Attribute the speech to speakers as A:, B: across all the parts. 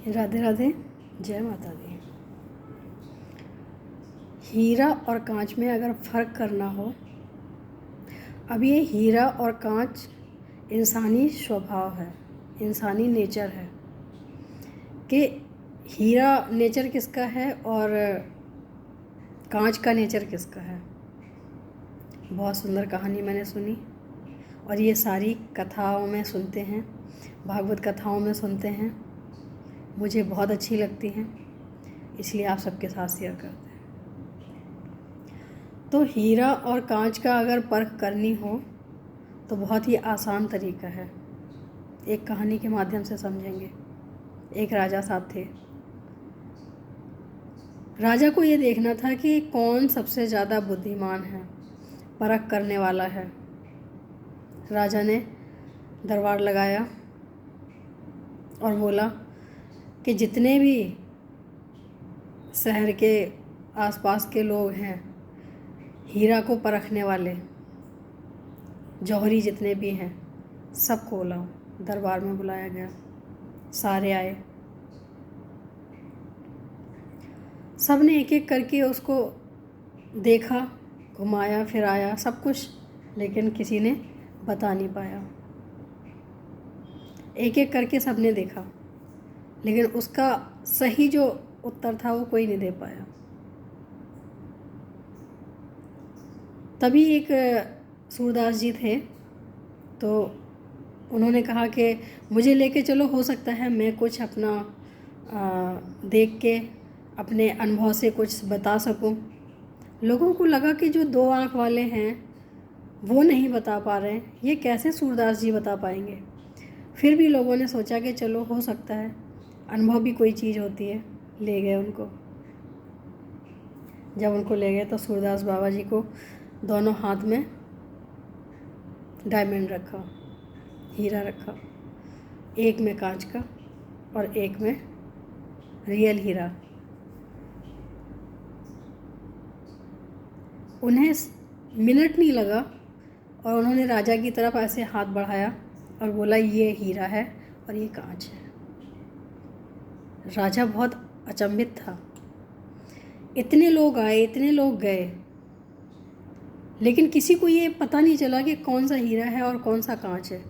A: राधे राधे, जय माता दी। हीरा और कांच में अगर फ़र्क करना हो, अब ये हीरा और कांच इंसानी स्वभाव है, इंसानी नेचर है कि हीरा नेचर किसका है और कांच का नेचर किसका है। बहुत सुंदर कहानी मैंने सुनी और ये सारी कथाओं में सुनते हैं, भागवत कथाओं में सुनते हैं, मुझे बहुत अच्छी लगती हैं, इसलिए आप सबके साथ शेयर करते हैं। तो हीरा और कांच का अगर परख करनी हो तो बहुत ही आसान तरीका है, एक कहानी के माध्यम से समझेंगे। एक राजा साहब थे। राजा को ये देखना था कि कौन सबसे ज़्यादा बुद्धिमान है, परख करने वाला है। राजा ने दरबार लगाया और बोला कि जितने भी शहर के आसपास के लोग हैं, हीरा को परखने वाले जौहरी जितने भी हैं, सबको बुलाओ। दरबार में बुलाया गया, सारे आए। सब ने एक एक करके उसको देखा, घुमाया फिराया सब कुछ, लेकिन किसी ने बता नहीं पाया। एक एक करके सब ने देखा, लेकिन उसका सही जो उत्तर था वो कोई नहीं दे पाया। तभी एक सूरदास जी थे, तो उन्होंने कहा कि मुझे लेके चलो, हो सकता है मैं कुछ अपना देख के अपने अनुभव से कुछ बता सकूं। लोगों को लगा कि जो दो आँख वाले हैं वो नहीं बता पा रहे हैं, ये कैसे सूरदास जी बता पाएंगे। फिर भी लोगों ने सोचा कि चलो हो सकता है, अनुभव भी कोई चीज़ होती है। ले गए उनको। जब उनको ले गए तो सूरदास बाबा जी को दोनों हाथ में डायमंड रखा, हीरा रखा, एक में कांच का और एक में रियल हीरा। उन्हें मिनट नहीं लगा और उन्होंने राजा की तरफ ऐसे हाथ बढ़ाया और बोला ये हीरा है और ये कांच है। राजा बहुत अचंभित था। इतने लोग आए, इतने लोग गए, लेकिन किसी को ये पता नहीं चला कि कौन सा हीरा है और कौन सा कांच है।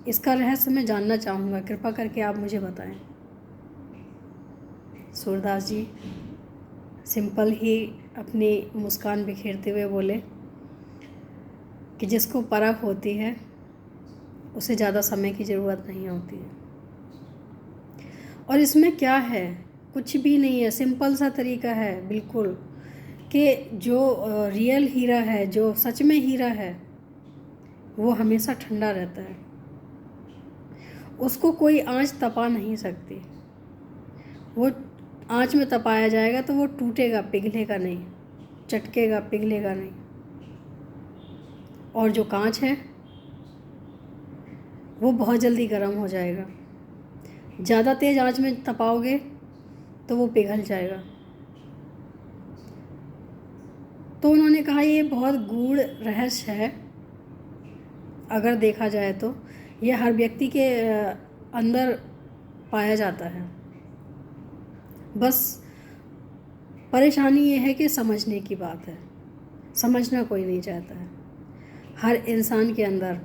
A: इसका रहस्य मैं जानना चाहूँगा, कृपा करके आप मुझे बताएं। सूरदास जी सिंपल ही अपनी मुस्कान बिखेरते हुए बोले कि जिसको परख होती है उसे ज़्यादा समय की ज़रूरत नहीं होती है। और इसमें क्या है, कुछ भी नहीं है, सिंपल सा तरीका है बिल्कुल, कि जो रियल हीरा है, जो सच में हीरा है, वो हमेशा ठंडा रहता है, उसको कोई आंच तपा नहीं सकती। वो आंच में तपाया जाएगा तो वो टूटेगा, पिघलेगा नहीं, चटकेगा, पिघलेगा नहीं। और जो कांच है वो बहुत जल्दी गर्म हो जाएगा, ज़्यादा तेज़ आंच में तपाओगे तो वो पिघल जाएगा। तो उन्होंने कहा ये बहुत गूढ़ रहस्य है, अगर देखा जाए तो ये हर व्यक्ति के अंदर पाया जाता है। बस परेशानी ये है कि समझने की बात है, समझना कोई नहीं चाहता है। हर इंसान के अंदर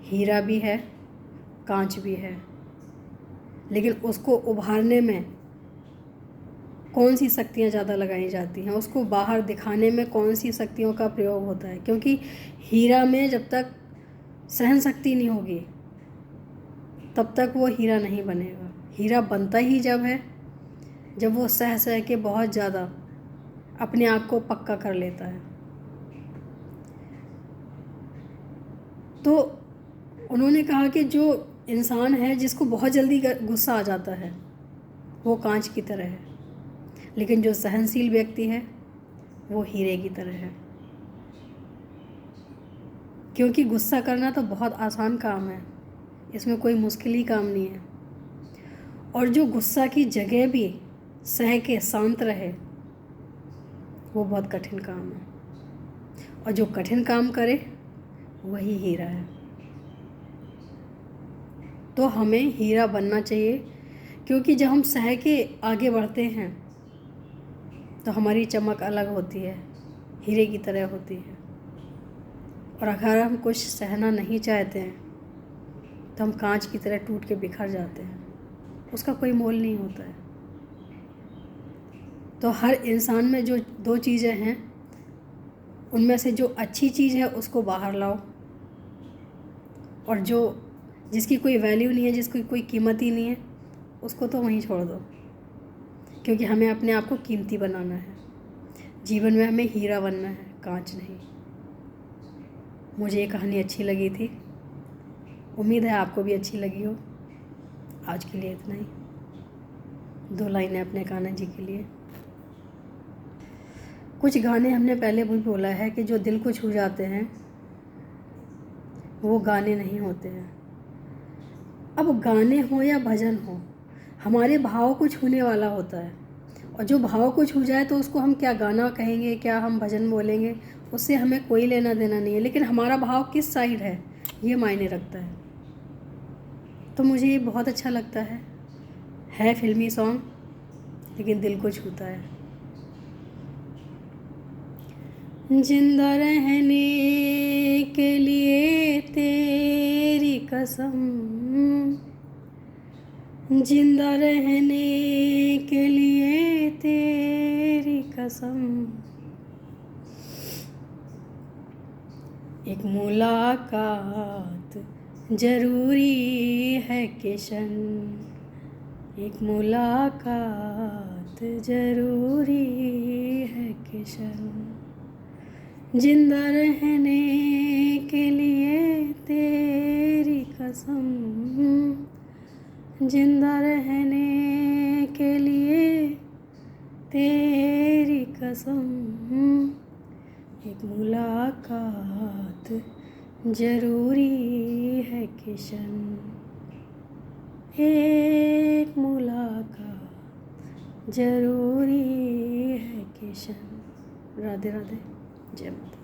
A: हीरा भी है, कांच भी है, लेकिन उसको उभारने में कौन सी शक्तियाँ ज़्यादा लगाई जाती हैं, उसको बाहर दिखाने में कौन सी शक्तियों का प्रयोग होता है। क्योंकि हीरा में जब तक सहन शक्ति नहीं होगी तब तक वो हीरा नहीं बनेगा। हीरा बनता ही जब है जब वो सह सह के बहुत ज़्यादा अपने आप को पक्का कर लेता है। तो उन्होंने कहा कि जो इंसान है जिसको बहुत जल्दी गुस्सा आ जाता है वो कांच की तरह है, लेकिन जो सहनशील व्यक्ति है वो हीरे की तरह है। क्योंकि गुस्सा करना तो बहुत आसान काम है, इसमें कोई मुश्किल ही काम नहीं है। और जो गुस्सा की जगह भी सह के शांत रहे वो बहुत कठिन काम है, और जो कठिन काम करे वही हीरा है। तो हमें हीरा बनना चाहिए, क्योंकि जब हम सह के आगे बढ़ते हैं तो हमारी चमक अलग होती है, हीरे की तरह होती है। और अगर हम कुछ सहना नहीं चाहते हैं तो हम कांच की तरह टूट के बिखर जाते हैं, उसका कोई मोल नहीं होता है। तो हर इंसान में जो दो चीज़ें हैं, उनमें से जो अच्छी चीज़ है उसको बाहर लाओ, और जो जिसकी कोई वैल्यू नहीं है, जिसकी कोई कीमत ही नहीं है, उसको तो वहीं छोड़ दो। क्योंकि हमें अपने आप को कीमती बनाना है, जीवन में हमें हीरा बनना है, कांच नहीं। मुझे ये कहानी अच्छी लगी थी, उम्मीद है आपको भी अच्छी लगी हो। आज के लिए इतना ही। 2 लाइनें अपने कान्हा जी के लिए। कुछ गाने हमने पहले भी बोला है कि जो दिल को छू जाते हैं वो गाने नहीं होते हैं। अब गाने हो या भजन हो, हमारे भाव को छूने वाला होता है, और जो भाव को छू जाए तो उसको हम क्या गाना कहेंगे, क्या हम भजन बोलेंगे, उससे हमें कोई लेना देना नहीं है। लेकिन हमारा भाव किस साइड है ये मायने रखता है। तो मुझे ये बहुत अच्छा लगता है फिल्मी सॉन्ग, लेकिन दिल को छूता है। जिंदा रहने के लिए तेरी कसम, जिंदा रहने के लिए तेरी कसम, एक मुलाकात जरूरी है किशन, एक मुलाकात जरूरी है किशन। जिंदा रहने के लिए तेरी कसम, जिंदा रहने के लिए तेरी कसम, एक मुलाकात जरूरी है किशन, एक मुलाकात जरूरी है किशन। राधे राधे, जय माता।